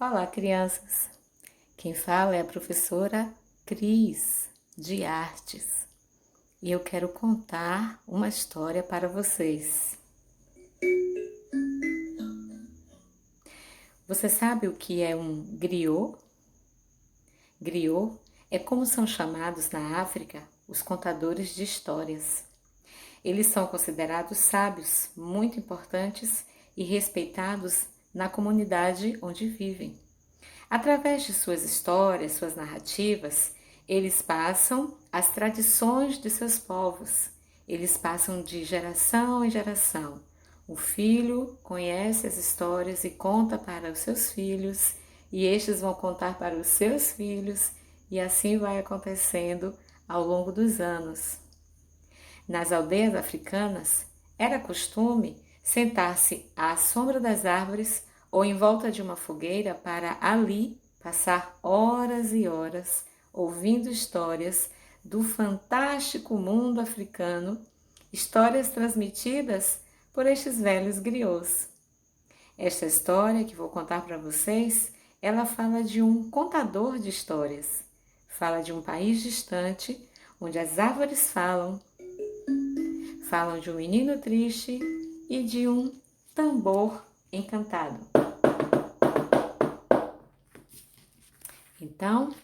Olá, crianças! Quem fala é a professora Cris, de Artes, e eu quero contar uma história para vocês. Você sabe o que é um griot? Griot é como são chamados na África os contadores de histórias. Eles são considerados sábios, muito importantes e respeitados na comunidade onde vivem. Através de suas histórias, suas narrativas, eles passam as tradições de seus povos. Eles passam de geração em geração. O filho conhece as histórias e conta para os seus filhos, e estes vão contar para os seus filhos, e assim vai acontecendo ao longo dos anos. Nas aldeias africanas, era costume sentar-se à sombra das árvores ou em volta de uma fogueira para ali passar horas e horas ouvindo histórias do fantástico mundo africano, histórias transmitidas por estes velhos griots. Esta história que vou contar para vocês, ela fala de um contador de histórias. Fala de um país distante, onde as árvores falam de um menino triste e de um tambor encantado. Então,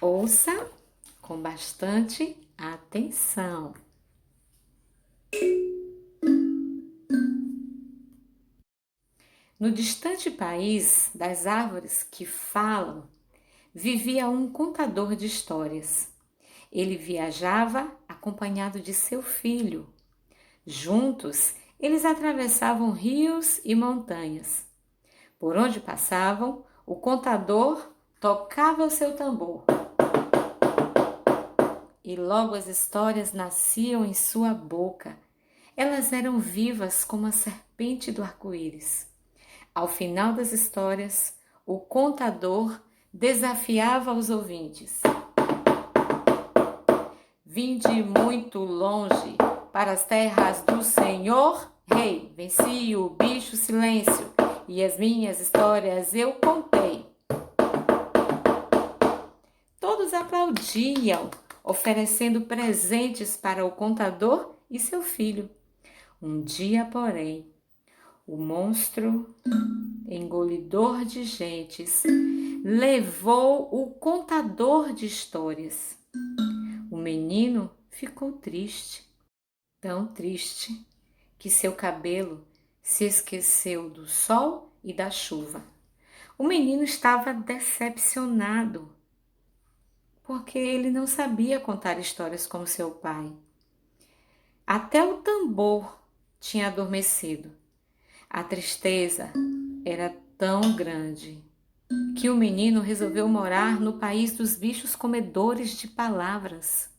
ouça com bastante atenção. No distante país das árvores que falam, vivia um contador de histórias. Ele viajava acompanhado de seu filho. Juntos, eles atravessavam rios e montanhas. Por onde passavam, o contador tocava o seu tambor. E logo as histórias nasciam em sua boca. Elas eram vivas como a serpente do arco-íris. Ao final das histórias, o contador desafiava os ouvintes. Vim de muito longe para as terras do Senhor Rei. Venci o bicho silêncio e as minhas histórias eu contei. Todos aplaudiam, oferecendo presentes para o contador e seu filho. Um dia, porém, o monstro engolidor de gentes levou o contador de histórias. O menino ficou triste, tão triste, que seu cabelo se esqueceu do sol e da chuva. O menino estava decepcionado, porque ele não sabia contar histórias como seu pai. Até o tambor tinha adormecido. A tristeza era tão grande que o menino resolveu morar no país dos bichos comedores de palavras.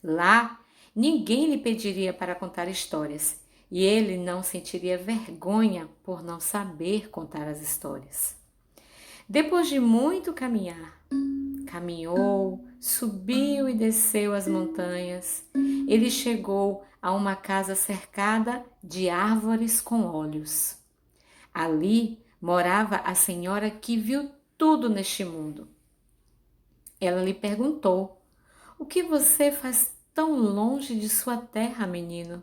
Lá, ninguém lhe pediria para contar histórias e ele não sentiria vergonha por não saber contar as histórias. Depois de muito caminhar, caminhou, subiu e desceu as montanhas. Ele chegou a uma casa cercada de árvores com olhos. Ali morava a senhora que viu tudo neste mundo. Ela lhe perguntou: "O que você faz tão longe de sua terra, menino?"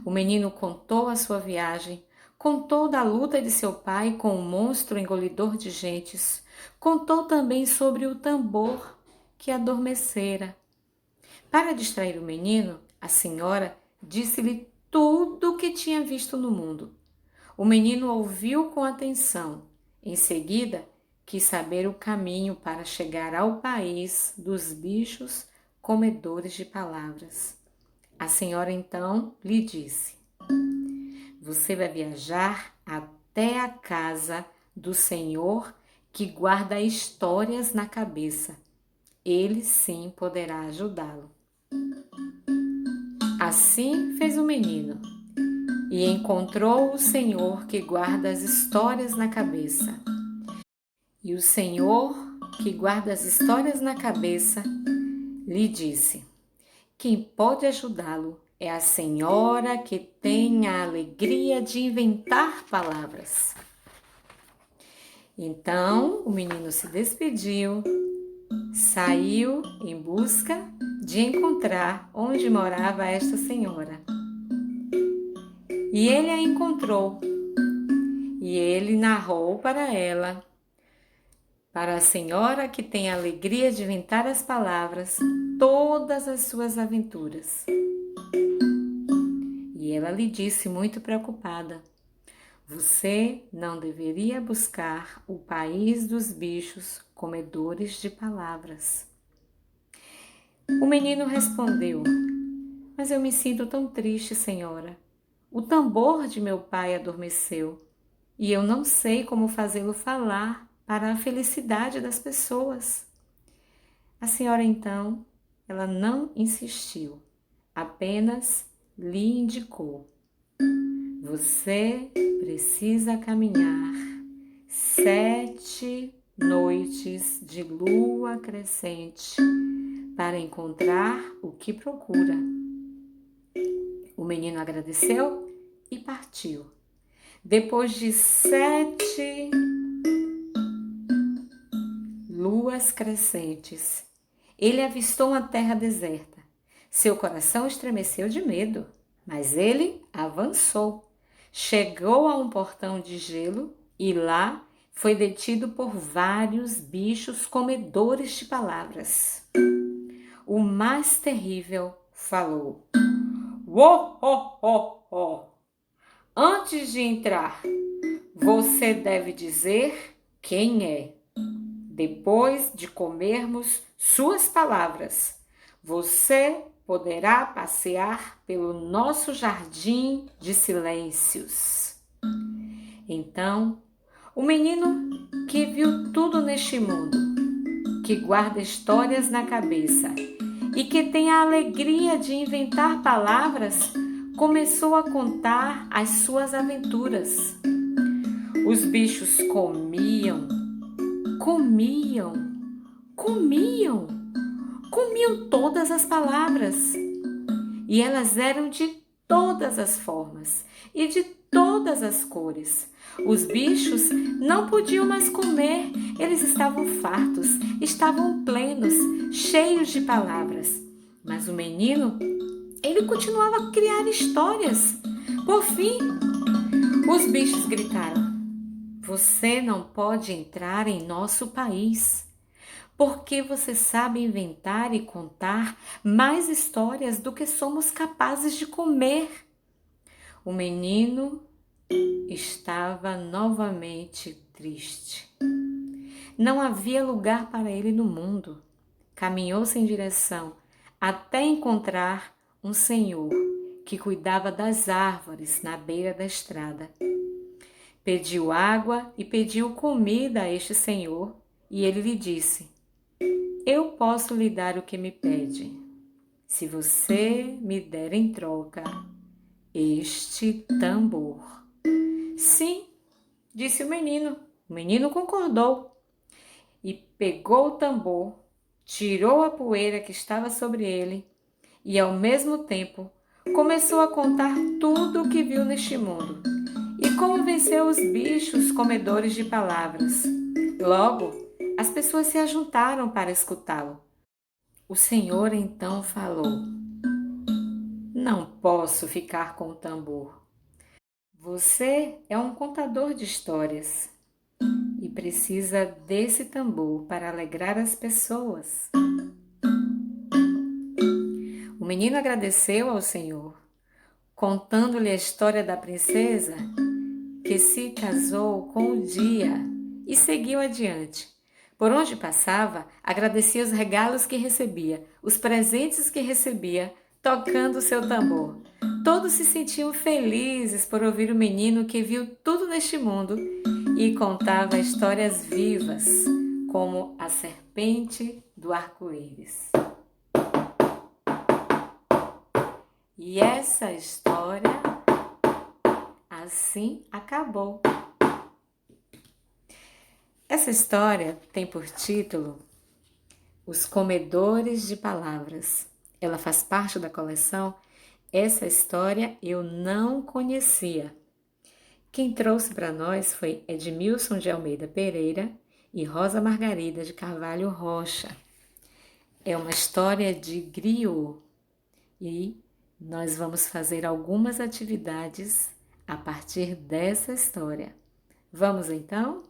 O menino contou a sua viagem, contou da luta de seu pai com o monstro engolidor de gentes, contou também sobre o tambor que adormecera. Para distrair o menino, a senhora disse-lhe tudo o que tinha visto no mundo. O menino ouviu com atenção. Em seguida, quis saber o caminho para chegar ao país dos bichos comedores de palavras. A senhora então lhe disse: "Você vai viajar até a casa do Senhor que guarda histórias na cabeça. Ele sim poderá ajudá-lo." Assim fez o menino e encontrou o Senhor que guarda as histórias na cabeça. E o Senhor que guarda as histórias na cabeça lhe disse: "Quem pode ajudá-lo é a senhora que tem a alegria de inventar palavras." Então o menino se despediu, saiu em busca de encontrar onde morava esta senhora. E ele a encontrou, e ele narrou para ela, para a senhora que tem a alegria de inventar as palavras, todas as suas aventuras. E ela lhe disse muito preocupada: você não deveria buscar o país dos bichos comedores de palavras. O menino respondeu: mas eu me sinto tão triste, senhora. O tambor de meu pai adormeceu e eu não sei como fazê-lo falar para a felicidade das pessoas. A senhora então, ela não insistiu, apenas lhe indicou: você precisa caminhar 7 noites de lua crescente para encontrar o que procura. O menino agradeceu e partiu. Depois de 7 luas crescentes, ele avistou uma terra deserta. Seu coração estremeceu de medo, mas ele avançou. Chegou a um portão de gelo e lá foi detido por vários bichos comedores de palavras. O mais terrível falou: "Uó, ó, ó, ó! Antes de entrar, você deve dizer quem é. Depois de comermos suas palavras, você poderá passear pelo nosso jardim de silêncios." Então, o menino que viu tudo neste mundo, que guarda histórias na cabeça e que tem a alegria de inventar palavras, começou a contar as suas aventuras. Os bichos comiam, comiam, comiam, comiam todas as palavras. E elas eram de todas as formas e de todas as cores. Os bichos não podiam mais comer, eles estavam fartos, estavam plenos, cheios de palavras. Mas o menino, ele continuava a criar histórias. Por fim, os bichos gritaram: você não pode entrar em nosso país, porque você sabe inventar e contar mais histórias do que somos capazes de comer. O menino estava novamente triste. Não havia lugar para ele no mundo. Caminhou-se em direção até encontrar um senhor que cuidava das árvores na beira da estrada. Pediu água e pediu comida a este senhor, e ele lhe disse: eu posso lhe dar o que me pede, se você me der em troca este tambor. Sim, disse o menino. O menino concordou e pegou o tambor, tirou a poeira que estava sobre ele e, ao mesmo tempo, começou a contar tudo o que viu neste mundo e como venceu os bichos comedores de palavras. Logo, as pessoas se ajuntaram para escutá-lo. O Senhor então falou: não posso ficar com o tambor. Você é um contador de histórias e precisa desse tambor para alegrar as pessoas. O menino agradeceu ao Senhor, contando-lhe a história da princesa que se casou com o dia e seguiu adiante. Por onde passava, agradecia os regalos que recebia, os presentes que recebia, tocando seu tambor. Todos se sentiam felizes por ouvir o menino que viu tudo neste mundo e contava histórias vivas, como a serpente do arco-íris. E essa história assim acabou. Essa história tem por título Os Comedores de Palavras. Ela faz parte da coleção Essa História Eu Não Conhecia. Quem trouxe para nós foi Edmilson de Almeida Pereira e Rosa Margarida de Carvalho Rocha. É uma história de griot e nós vamos fazer algumas atividades a partir dessa história. Vamos então?